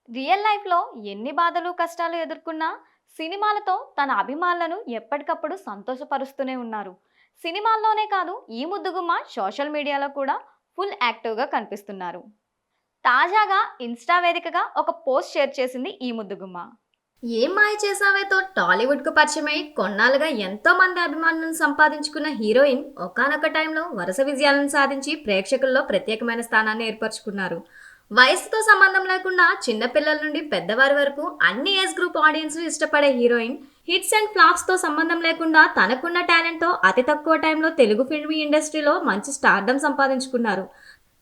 Real లైఫ్‌లో ఎన్ని బాధలు, కష్టాలు ఎదుర్కొన్నా సినిమాలతో తన అభిమానులను ఎప్పటికప్పుడు సంతోషపరుస్తూనే ఉన్నారు. సినిమాల్లోనే కాదు, ఈ ముద్దుగుమ్మ సోషల్ మీడియాలో కూడా ఫుల్ యాక్టివ్‌గా కనిపిస్తున్నారు. తాజాగా ఇన్‌స్టా వేదికగా ఒక పోస్ట్ షేర్ చేసింది ఈ ముద్దుగుమ్మ. ఏం మాయ చేసావేతో టాలీవుడ్‌కు పరిచయమై కొన్నాళ్లుగా ఎంతో మంది అభిమానులను సంపాదించుకున్న హీరోయిన్ ఒకానొక టైంలో వరుస విజయాలను సాధించి ప్రేక్షకుల్లో ప్రత్యేకమైన స్థానాన్ని ఏర్పరచుకున్నారు. వయసుతో సంబంధం లేకుండా చిన్న పిల్లల నుండి పెద్దవారి వరకు అన్ని ఏజ్ గ్రూప్ ఆడియన్స్‌లు ఇష్టపడే హీరోయిన్ హిట్స్ అండ్ ఫ్లాప్స్‌తో సంబంధం లేకుండా తనకున్న టాలెంట్‌తో అతి తక్కువ టైంలో తెలుగు ఫిల్మ్ ఇండస్ట్రీలో మంచి స్టార్డమ్ సంపాదించుకున్నారు.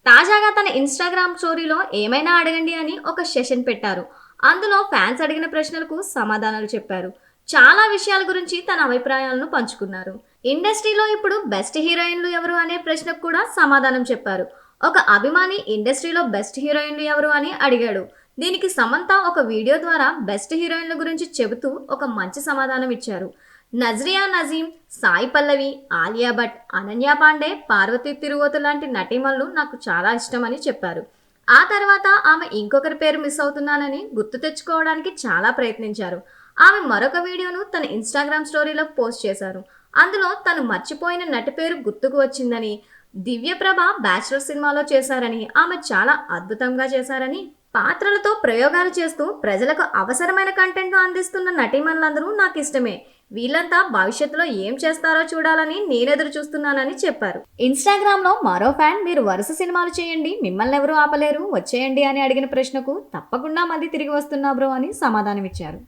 తాజాగా తన ఇన్‌స్టాగ్రామ్ స్టోరీలో ఏమైనా అడగండి అని ఒక సెషన్ పెట్టారు. అందులో ఫ్యాన్స్ అడిగిన ప్రశ్నలకు సమాధానాలు చెప్పారు. చాలా విషయాల గురించి తన అభిప్రాయాలను పంచుకున్నారు. ఇండస్ట్రీలో ఇప్పుడు బెస్ట్ హీరోయిన్లు ఎవరు అనే ప్రశ్నకు కూడా సమాధానం చెప్పారు. ఒక అభిమాని ఇండస్ట్రీలో బెస్ట్ హీరోయిన్లు ఎవరు అని అడిగాడు. దీనికి సమంత ఒక వీడియో ద్వారా బెస్ట్ హీరోయిన్ల గురించి చెబుతూ ఒక మంచి సమాధానం ఇచ్చారు. నజ్రియా నజీం, సాయి పల్లవి, ఆలియా భట్, అనన్య పాండే, పార్వతి తిరువోతు లాంటి నటీమణులు నాకు చాలా ఇష్టమని చెప్పారు. ఆ తర్వాత ఆమె ఇంకొకరి పేరు మిస్ అవుతున్నానని గుర్తు తెచ్చుకోవడానికి చాలా ప్రయత్నించారు. ఆమె మరొక వీడియోను తన ఇన్‌స్టాగ్రామ్ స్టోరీలో పోస్ట్ చేశారు. అందులో తను మర్చిపోయిన నటి పేరు గుర్తుకు వచ్చిందని, దివ్యప్రభ బ్యాచిలర్ సినిమాలో చేశారని, ఆమె చాలా అద్భుతంగా చేశారని, పాత్రలతో ప్రయోగాలు చేస్తూ ప్రజలకు అవసరమైన కంటెంట్ను అందిస్తున్న నటీమణులందరూ నాకు ఇష్టమే. వీళ్ళంతా భవిష్యత్తులో ఏం చేస్తారో చూడాలని నేనెదురు చూస్తున్నానని చెప్పారు. ఇన్‌స్టాగ్రామ్‌లో మరో ఫ్యాన్ మీరు వరుస సినిమాలు చేయండి, మిమ్మల్ని ఎవరూ ఆపలేరు, వచ్చేయండి అని అడిగిన ప్రశ్నకు తప్పకుండా మళ్ళీ తిరిగి వస్తున్నా బ్రో అని సమాధానమిచ్చారు.